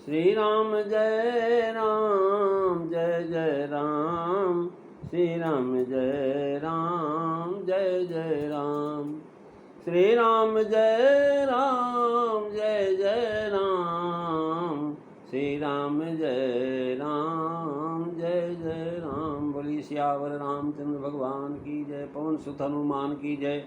श्री राम जय राम जय जय राम, श्री राम जय राम जय जय राम, श्री राम जय राम जय जय राम, श्री राम जय राम जय जय राम। बोली सियावर रामचंद्र भगवान की जय, पवन सुत हनुमान की जय,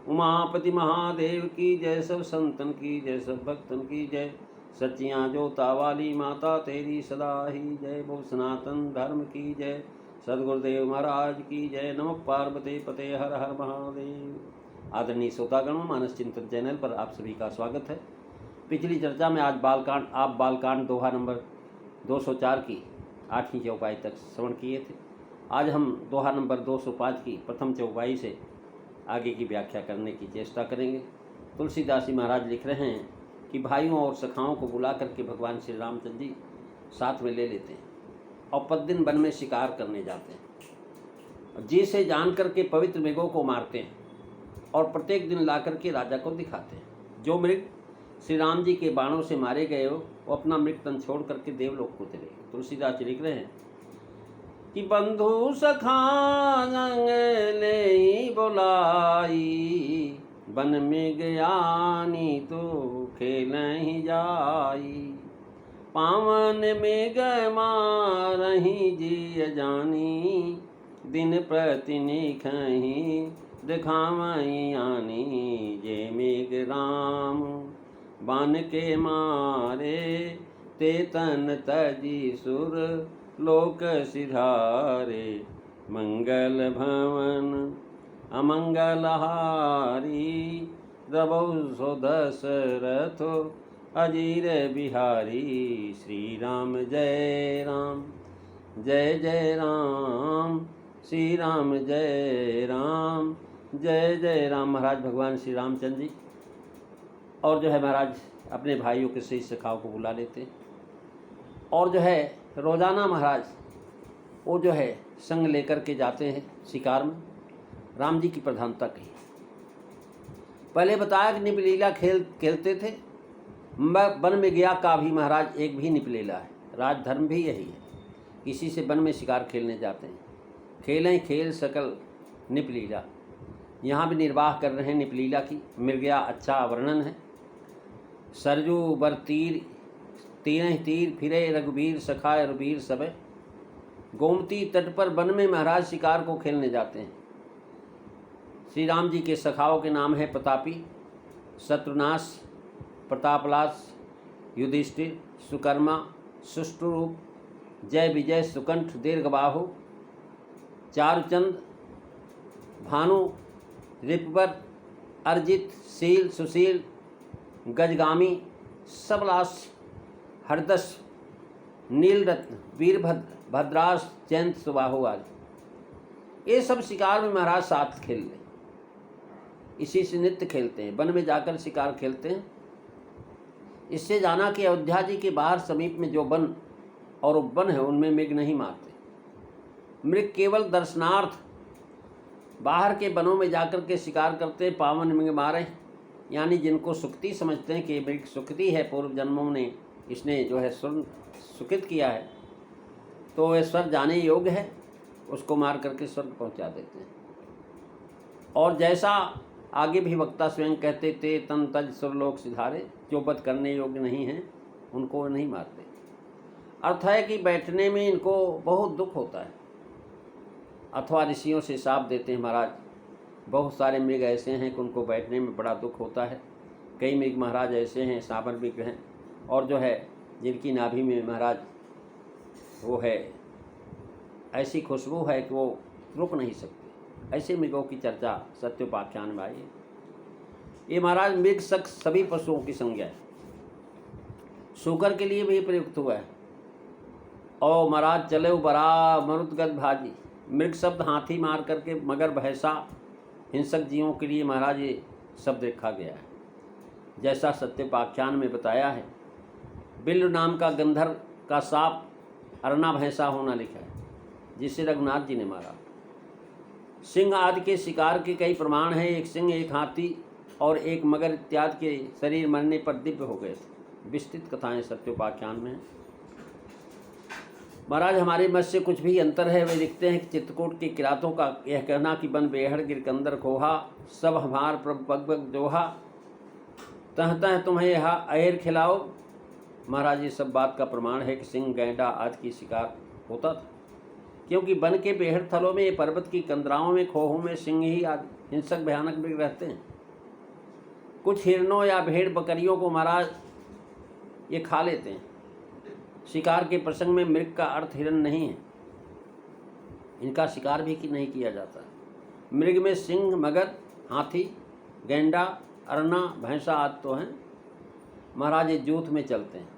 उमापति महादेव की जय, सब संतन की जय, सब भक्तन की जय, सच्चियाँ जोता वाली माता तेरी सदा ही जय। बोल सनातन धर्म की जय, सदगुरुदेव महाराज की जय। नमः पार्वती पते हर हर महादेव। आदरणीय श्रोतागणों, मानस चिंतन चैनल पर आप सभी का स्वागत है। पिछली चर्चा में आज बालकांड दोहा नंबर 204 की 8वीं चौपाई तक श्रवण किए थे। आज हम दोहा नंबर 205 की प्रथम चौपाई से आगे की व्याख्या करने की चेष्टा करेंगे। तुलसीदास जी महाराज लिख रहे हैं कि भाइयों और सखाओं को बुला करके भगवान श्री रामचंद्र जी साथ में ले लेते हैं और प्रतिदिन वन में शिकार करने जाते हैं। जी से जान करके पवित्र मृगों को मारते हैं और प्रत्येक दिन ला करके राजा को दिखाते हैं। जो मृग श्री राम जी के बाणों से मारे गए हो वो अपना मृग तन छोड़ करके देवलोक को चले। तुलसीदास जी लिख रहे हैं कि बंधु सखा संग ले बुलाई, बन में गयानी तो खेल ही जाई, पावन में गय मारही जी जानी, दिन प्रतिनिखही दिखावई आनी, जे मेघ राम बान के मारे, ते तन तजी सुर लोक सिधारे, मंगल भवन अमंगल हारी, रबौ सो दशरथ अजीर बिहारी, श्री राम जय राम जय जय राम, श्री राम जय राम जय जय राम। महाराज भगवान श्री रामचंद्र जी और जो है महाराज अपने भाइयों के सही सखाओं को बुला लेते हैं और जो है रोज़ाना महाराज वो जो है संग लेकर के जाते हैं शिकार में। राम जी की प्रधानता कही। पहले बताया कि निपलीला खेलते थे। वन में गया का भी महाराज एक भी निपलीला है। राजधर्म भी यही है, किसी से वन में शिकार खेलने जाते हैं। खेलें खेल सकल निपलीला, यहाँ भी निर्वाह कर रहे हैं निपलीला की। मृगया अच्छा वर्णन है। सरजू बर तीर तीर तीर फिरे रघुबीर सखाए रघुबीर सबे। गोमती तट पर वन में महाराज शिकार को खेलने जाते हैं। श्री राम जी के सखाओं के नाम है प्रतापी, शत्रुनाश, प्रतापलास, युधिष्ठिर, सुकर्मा, सुष्टुरूप, जय विजय, सुकंठ, दीर्घबाहु, चारुचंद, भानु, रिपवर, अर्जित, शील, सुशील, गजगामी, सबलास, हरदस, नीलरत्न, वीरभद्र, भद्रास, जयंत, सुबाहु आदि। ये सब शिकार में महाराज साथ खेल ले। इसी से नित्य खेलते हैं, वन में जाकर शिकार खेलते हैं। इससे जाना कि अयोध्या जी के बाहर समीप में जो वन और उपवन है उनमें मृग नहीं मारते। मृग केवल दर्शनार्थ बाहर के वनों में जाकर के शिकार करते हैं। पावन मृग मारे, यानी जिनको सुकृति समझते हैं कि मृग सुकृति है, पूर्व जन्मों ने इसने जो है सुकृत किया है तो वह स्वर्ग जाने योग्य है, उसको मार करके स्वर्ग पहुंचा देते हैं। और जैसा आगे भी वक्ता स्वयं कहते थे, तन तज सुरलोक सिधारे, जो वध करने योग्य नहीं हैं उनको नहीं मारते। अर्थ है कि बैठने में इनको बहुत दुख होता है। अथवा ऋषियों से शाप देते हैं महाराज। बहुत सारे मृग ऐसे हैं कि उनको बैठने में बड़ा दुख होता है। कई मृग महाराज ऐसे हैं, सांबर मृग हैं, और जो है जिनकी नाभि में महाराज वो है ऐसी खुशबू है कि वो रुक नहीं सकते। ऐसे मृगों की चर्चा सत्योपाख्यान में आई है। ये महाराज मृग शख्स सभी पशुओं की संज्ञा है। शूकर के लिए भी प्रयुक्त हुआ है। और महाराज चले बरा मरुदगद भाजी, मृग शब्द हाथी मार करके मगर भैंसा हिंसक जीवों के लिए महाराज ये शब्द रखा गया है। जैसा सत्योपाख्यान में बताया है, बिल्व नाम का गंधर्व का सांप अरना भैंसा होना लिखा है, जिसे रघुनाथ जी ने मारा। सिंह आदि के शिकार के कई प्रमाण हैं। एक सिंह, एक हाथी और एक मगर इत्यादि के शरीर मरने पर दिव्य हो गए थे। विस्तृत कथाएं सत्योपाख्यान में। महाराज हमारे मत से कुछ भी अंतर है। वे लिखते हैं कि चित्रकूट के किरातों का यह कहना कि बन बेहड़ गिरकंदर खोहा, सब हमार प्रभु पग पग दोहा, तह तह तुम्हें यह अहिर खिलाओ। महाराज ये सब बात का प्रमाण है कि सिंह गैंडा आदि की शिकार होता था, क्योंकि वन के बेहड़ थलों में, पर्वत की कंदराओं में, खोहों में सिंह ही आदि हिंसक भयानक मृग रहते हैं। कुछ हिरणों या भेड़ बकरियों को महाराज ये खा लेते हैं। शिकार के प्रसंग में मृग का अर्थ हिरण नहीं है, इनका शिकार भी नहीं किया जाता। मृग में सिंह, मगध, हाथी, गैंडा, अरना, भैंसा आदि तो हैं। महाराज ये यूथ में चलते हैं।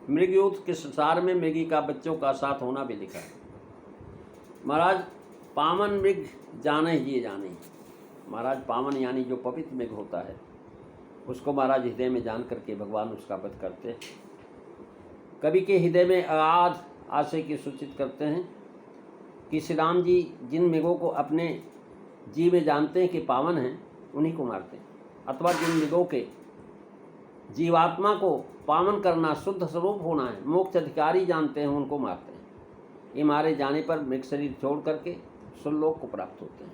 मृग यूथ के संसार में मृगी का बच्चों का साथ होना भी लिखा है। महाराज पावन मृग जाने ये जाने। महाराज पावन यानी जो पवित्र मृग होता है उसको महाराज हृदय में जान करके भगवान उसका वध करते हैं। कवि के हृदय में अगाध आशय की सूचित करते हैं कि श्री राम जी जिन मृगों को अपने जी में जानते हैं कि पावन हैं उन्हीं को मारते हैं, अथवा जिन मृगों के जीवात्मा को पावन करना, शुद्ध स्वरूप होना है, मोक्ष अधिकारी जानते हैं उनको मारते हैं। ये मारे जाने पर मृग शरीर छोड़ करके सुरलोक को प्राप्त होते हैं।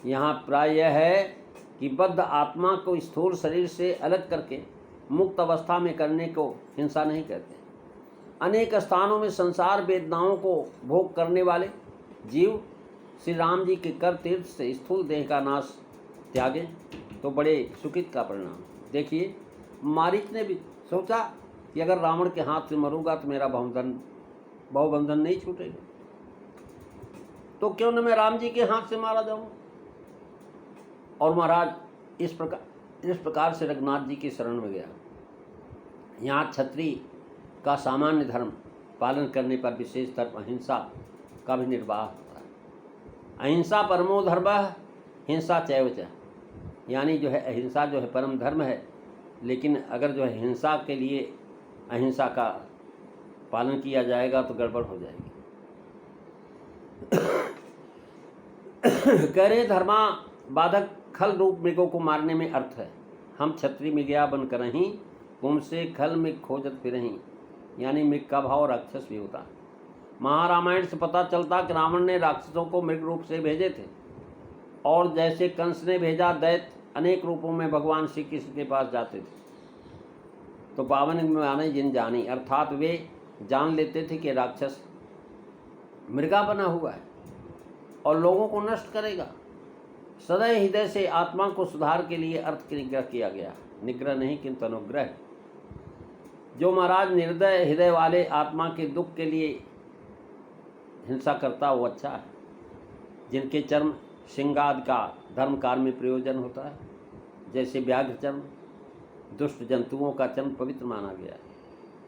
यहाँ प्राय यह है कि बद्ध आत्मा को स्थूल शरीर से अलग करके मुक्त अवस्था में करने को हिंसा नहीं कहते। अनेक स्थानों में संसार वेदनाओं को भोग करने वाले जीव श्री राम जी के कर तीर्थ से स्थूल देह का नाश त्यागे तो बड़े सुखित का परिणाम। देखिए मारीच ने भी सोचा कि अगर रावण के हाथ से मरूंगा तो मेरा बहुबंधन नहीं छूटेगा, तो क्यों न मैं राम जी के हाथ से मारा जाऊं। और महाराज इस प्रकार से रघुनाथ जी की शरण में गया। यहाँ क्षत्रिय का सामान्य धर्म पालन करने पर विशेष धर्म अहिंसा का भी निर्वाह होता है। अहिंसा परमो धर्मः हिंसा चैव च, यानी जो है अहिंसा जो है परम धर्म है, लेकिन अगर जो है हिंसा के लिए अहिंसा का पालन किया जाएगा तो गड़बड़ हो जाएगी। कह रहे धर्मा बाधक खल रूप मृगों को मारने में अर्थ है। हम क्षत्रिय मृगया बन कर ही तुमसे खल मृग खोजत फिरहीं, यानी मृग का भाव राक्षस भी होता है। महारामायण से पता चलता कि रावण ने राक्षसों को मृग रूप से भेजे थे, और जैसे कंस ने भेजा दैत्य अनेक रूपों में भगवान श्री कृष्ण के पास जाते थे। तो पावन माने जिन जानी, अर्थात वे जान लेते थे कि राक्षस मृगा बना हुआ है और लोगों को नष्ट करेगा। सदैव हृदय से आत्मा को सुधार के लिए अर्थ निग्रह किया गया, निग्रह नहीं किंतु अनुग्रह। जो महाराज निर्दय हृदय वाले आत्मा के दुख के लिए हिंसा करता वो अच्छा है। जिनके चर्म श्रृंगाद का धर्म कार्य में प्रयोजन होता है, जैसे व्याघ्र चर्म, दुष्ट जंतुओं का चर्म पवित्र माना गया है।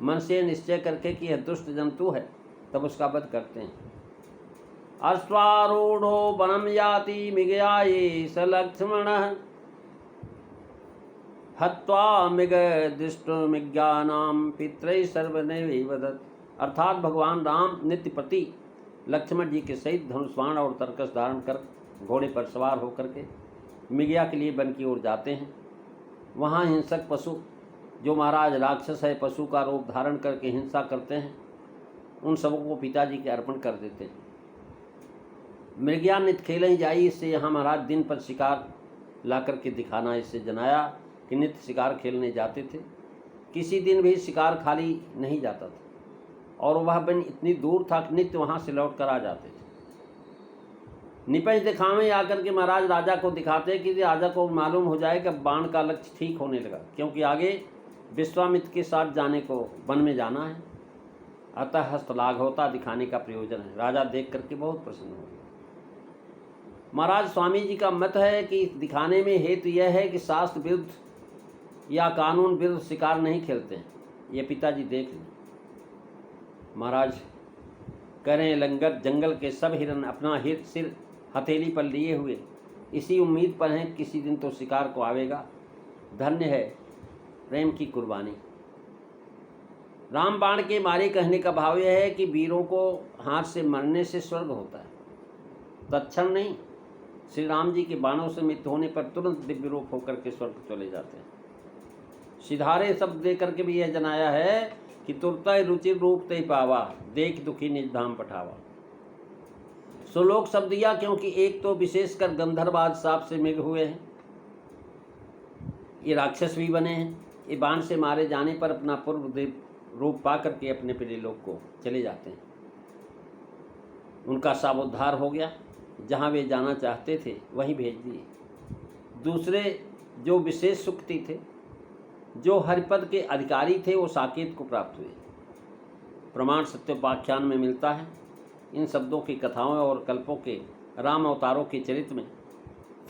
मन से निश्चय करके कि यह दुष्ट जंतु है तब उसका वध करते हैं। अश्वारूढ़ो वनम याति मृगयाये स लक्ष्मणः, हत्वा मृग दृष्टमज्ञानां पितरैः सर्वनैव वदत्। अर्थात भगवान राम नित्य प्रति लक्ष्मण जी के सहित धनुष बाण और तरकस धारण कर घोड़े पर सवार होकर के मृगया के लिए वन की ओर जाते हैं। वहाँ हिंसक पशु जो महाराज राक्षस है, पशु का रूप धारण करके हिंसा करते हैं, उन सबों को पिताजी के अर्पण कर देते हैं। मृगया नित खेल ही जाई, इससे यहाँ महाराज दिन पर शिकार ला करके दिखाना इससे जनाया कि नित्य शिकार खेलने जाते थे। किसी दिन भी शिकार खाली नहीं जाता था, और वह वन इतनी दूर था कि नित्य वहाँ से लौट कर आ जाते थे। निपज दिखावे आकर के महाराज राजा को दिखाते कि राजा को मालूम हो जाए कि बाण का लक्ष्य ठीक होने लगा, क्योंकि आगे विश्वामित्र के साथ जाने को वन में जाना है। अतः हस्तलाघवता दिखाने का प्रयोजन है। राजा देख करके बहुत प्रसन्न हो गया। महाराज स्वामी जी का मत है कि दिखाने में हेतु यह है कि शास्त्र विरुद्ध या कानून विरुद्ध शिकार नहीं खेलते हैं। ये पिताजी देख लें। महाराज करें लंगर जंगल के सब हिरन अपना सिर हथेली पर लिए हुए इसी उम्मीद पर हैं किसी दिन तो शिकार को आवेगा। धन्य है प्रेम की कुर्बानी। राम बाण के मारे कहने का भाव यह है कि वीरों को हाथ से मरने से स्वर्ग होता है, तत्क्षण नहीं। श्री राम जी के बाणों से मृत्यु होने पर तुरंत दिव्य रूप होकर के स्वर्ग चले जाते हैं। सिधारे शब्द दे करके भी यह जनाया है कि तुरतय रुचिर रूप ते पावा, देख दुखी निज धाम पठावा। सुलोक शब्द दिया क्योंकि एक तो विशेषकर गंधर्वाद साप से मृग हुए हैं, ये राक्षस भी बने हैं। ये बाण से मारे जाने पर अपना पूर्व देव रूप पा करके अपने प्रिय लोक को चले जाते हैं। उनका सावोद्धार हो गया, जहाँ वे जाना चाहते थे वहीं भेज दिए। दूसरे जो विशेष सुक्ति थे, जो हरिपद के अधिकारी थे, वो साकेत को प्राप्त हुए। प्रमाण सत्योपाख्यान में मिलता है। इन शब्दों की कथाओं और कल्पों के राम अवतारों के चरित्र में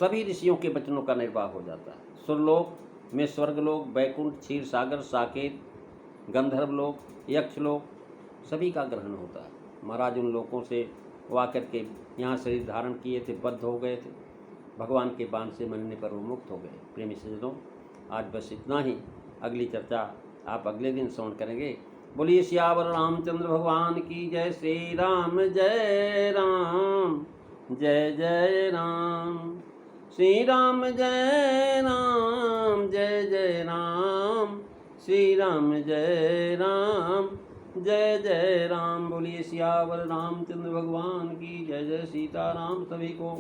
सभी ऋषियों के वचनों का निर्वाह हो जाता है। सुरलोक में स्वर्गलोक, बैकुंठ, क्षीर सागर, साकेत, गंधर्वलोक, यक्षलोक सभी का ग्रहण होता है। महाराज उन लोकों से वा करके यहाँ शरीर धारण किए थे, बद्ध हो गए थे, भगवान के बाण से मरने पर वो मुक्त हो गए। प्रेमी सज्जनों, आज बस इतना ही। अगली चर्चा आप अगले दिन श्रवण करेंगे। बोलिए सियावर रामचंद्र भगवान की जय। श्री राम जय राम, जय जय राम। श्री राम जय राम, जय जय राम। श्री राम जय राम, जय जय राम। बोलिए सियावर रामचंद्र भगवान की जय। जय सीताराम सभी को।